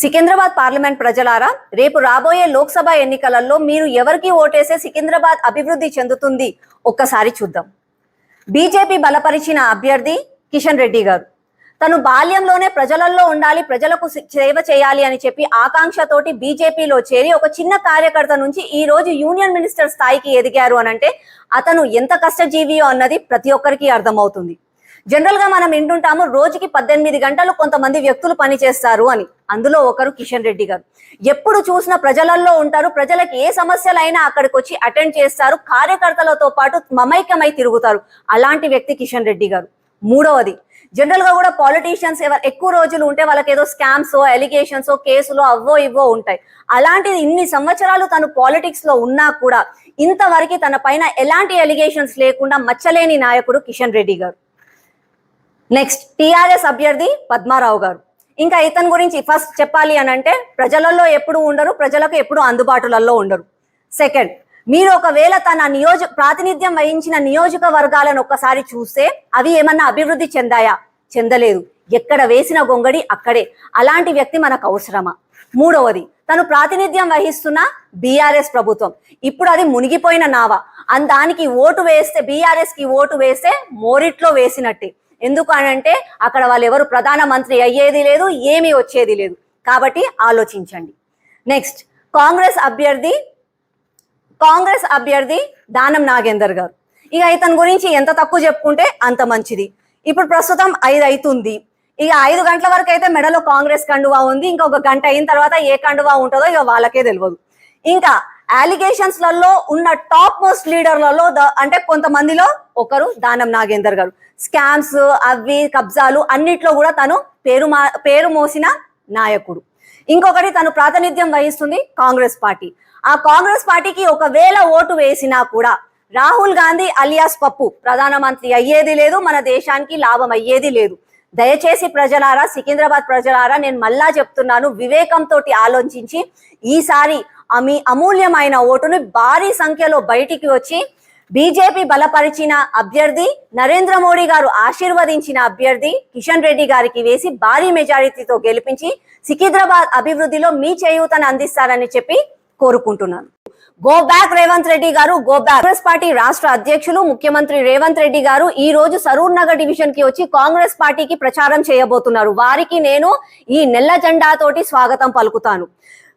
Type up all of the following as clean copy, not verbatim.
Secunderabad parliament ప్రజలారా, రేపు రాబోయే లోక్సభ ఎన్నికలలో మీరు ఎవరికి ఓటేసే సికింద్రాబాద్ అభివృద్ధి చెందుతుంది ఒక్కసారి చూద్దాం. బీజేపీ బలపరిచిన అభ్యర్థి కిషన్ రెడ్డి గారు తను బాల్యంలోనే ప్రజలలో ఉండాలి, ప్రజలకు సేవ చేయాలి అని చెప్పి ఆకాంక్షతోటి బీజేపీలో చేరి ఒక చిన్న కార్యకర్త నుంచి ఈ రోజు యూనియన్ మినిస్టర్ స్థాయికి ఎదిగారు అనంటే అతను ఎంత కష్టజీవియో అన్నది ప్రతి ఒక్కరికి అర్థమవుతుంది. జనరల్ గా మనం వింటుంటాము రోజుకి 18 గంటలు కొంతమంది వ్యక్తులు పనిచేస్తారు అని. అందులో ఒకరు కిషన్ రెడ్డి గారు. ఎప్పుడు చూసినా ప్రజలలో ఉంటారు, ప్రజలకు ఏ సమస్యలైనా అక్కడికి వచ్చి అటెండ్ చేస్తారు, కార్యకర్తలతో పాటు మమైకమై తిరుగుతారు. అలాంటి వ్యక్తి కిషన్ రెడ్డి గారు. మూడవది, జనరల్ గా కూడా పాలిటీషియన్స్ ఎక్కువ రోజులు ఉంటే వాళ్ళకి ఏదో స్కామ్స్, ఎలిగేషన్స్, కేసులు అవో ఇవో ఉంటాయి. అలాంటిది ఇన్ని సంవత్సరాలు తను పాలిటిక్స్ లో ఉన్నా కూడా ఇంతవరకు తన పైన ఎలాంటి ఎలిగేషన్స్ లేకుండా మచ్చలేని నాయకుడు కిషన్ రెడ్డి గారు. నెక్స్ట్, టిఆర్ఎస్ అభ్యర్థి పద్మారావు గారు. ఇంకా ఇతని గురించి ఫస్ట్ చెప్పాలి అని అంటే ప్రజలలో ఎప్పుడు ఉండరు, ప్రజలకు ఎప్పుడు అందుబాటులలో ఉండరు. సెకండ్, మీరు ఒకవేళ తన ప్రాతినిధ్యం వహించిన నియోజకవర్గాలను ఒక్కసారి చూస్తే అవి ఏమన్నా అభివృద్ధి చెందాయా? చెందలేదు. ఎక్కడ వేసిన గొంగడి అక్కడే. అలాంటి వ్యక్తి మనకు అవసరమా? మూడవది, తను ప్రాతినిధ్యం వహిస్తున్న బీఆర్ఎస్ ప్రభుత్వం. ఇప్పుడు అది మునిగిపోయిన నావ. దానికి ఓటు వేస్తే, బీఆర్ఎస్ కి ఓటు వేస్తే మోరిట్లో వేసినట్టే. ఎందుకు అనంటే అక్కడ వాళ్ళు ఎవరు ప్రధానమంత్రి అయ్యేది లేదు, ఏమీ వచ్చేది లేదు. కాబట్టి ఆలోచించండి. నెక్స్ట్, కాంగ్రెస్ అభ్యర్థి దానం నాగేందర్ గారు. ఇక ఇతని గురించి ఎంత తక్కువ చెప్పుకుంటే అంత మంచిది. ఇప్పుడు ప్రస్తుతం 5 అవుతుంది. ఇక 5 గంటల వరకు అయితే మెడలో కాంగ్రెస్ కండువా ఉంది. ఇంకొక గంట అయిన తర్వాత ఏ కండువా ఉంటుందో ఇక వాళ్ళకే తెలియదు. ఇంకా అలిగేషన్స్ లలో ఉన్న టాప్ మోస్ట్ లీడర్లలో అంటే కొంతమందిలో ఒకరు దానం నాగేందర్ గారు. స్కామ్స్, అవి కబ్జాలు అన్నిట్లో కూడా తను పేరు మోసిన నాయకుడు. ఇంకొకటి, తను ప్రాతినిధ్యం వహిస్తుంది కాంగ్రెస్ పార్టీ. ఆ కాంగ్రెస్ పార్టీకి ఒకవేళ ఓటు వేసినా కూడా రాహుల్ గాంధీ అలియాస్ పప్పు ప్రధానమంత్రి అయ్యేది లేదు, మన దేశానికి లాభం అయ్యేది లేదు. దయచేసి ప్రజలారా, సికింద్రాబాద్ ప్రజలారా, నేను మళ్ళా చెప్తున్నాను, వివేకంతో ఆలోచించి ఈసారి మీ అమూల్యమైన ఓటును భారీ సంఖ్యలో బయటికి వచ్చి బీజేపీ బలపరిచిన అభ్యర్థి, నరేంద్ర మోడీ గారు ఆశీర్వదించిన అభ్యర్థి కిషన్ రెడ్డి గారికి వేసి భారీ మెజారిటీతో గెలిపించి సికింద్రాబాద్ అభివృద్ధిలో మీ చేయూతను అందిస్తారని చెప్పి కోరుకుంటున్నాను. గో బ్యాక్ రేవంత్ రెడ్డి గారు, గో బ్యాక్. కాంగ్రెస్ పార్టీ రాష్ట్ర అధ్యక్షులు ముఖ్యమంత్రి రేవంత్ రెడ్డి గారు ఈ రోజు సరూర్ నగర్ డివిజన్ కి వచ్చి కాంగ్రెస్ పార్టీకి ప్రచారం చేయబోతున్నారు. వారికి నేను ఈ నెల్ల జెండాతోటి స్వాగతం పలుకుతాను.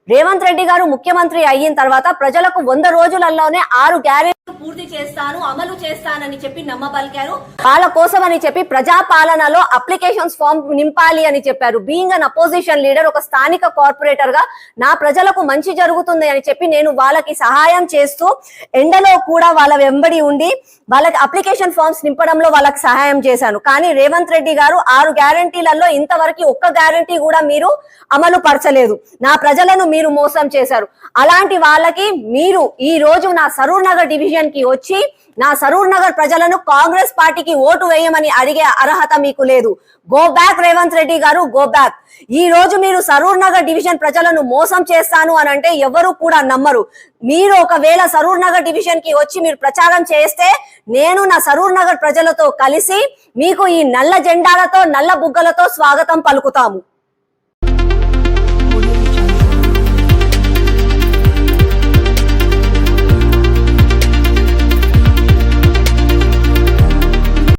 రేవంత్ రెడ్డి గారు ముఖ్యమంత్రి అయిన తర్వాత ప్రజలకు 100 రోజులలోనే 6 గ్యారెంటీలు పూర్తి చేస్తాను, అమలు చేస్తానని చెప్పి నమ్మబలికారు. వాళ్ళ కోసం అని చెప్పి ప్రజాపాలనలో అప్లికేషన్స్ ఫామ్ నింపాలి అని చెప్పారు. బీయింగ్ అన్ అపోజిషన్ లీడర్, ఒక స్థానిక కార్పొరేటర్ గా నా ప్రజలకు మంచి జరుగుతుంది అని చెప్పి నేను వాళ్ళకి సహాయం చేస్తూ ఎండలో కూడా వాళ్ళ వెంబడి ఉండి వాళ్ళకి అప్లికేషన్ ఫామ్స్ నింపడంలో వాళ్ళకి సహాయం చేశాను. కానీ రేవంత్ రెడ్డి గారు 6 గ్యారెంటీలలో ఇంతవరకు ఒక్క గ్యారెంటీ కూడా మీరు అమలు పరచలేదు. నా ప్రజలను మీరు మోసం చేశారు. అలాంటి వాళ్ళకి మీరు ఈ రోజు నా సరూర్ నగర్ డివిజన్ కి వచ్చి నా సరూర్ నగర్ ప్రజలను కాంగ్రెస్ పార్టీకి ఓటు వేయమని అడిగే అర్హత మీకు లేదు. గో బ్యాక్ రేవంత్ రెడ్డి గారు, గో బ్యాక్. ఈ రోజు మీరు సరూర్ నగర్ డివిజన్ ప్రజలను మోసం చేస్తాను అని అంటే ఎవరు కూడా నమ్మరు. మీరు ఒకవేళ సరూర్ నగర్ డివిజన్ కి వచ్చి మీరు ప్రచారం చేస్తే నేను నా సరూర్ నగర్ ప్రజలతో కలిసి మీకు ఈ నల్ల జెండాలతో, నల్ల బుగ్గలతో స్వాగతం పలుకుతాము.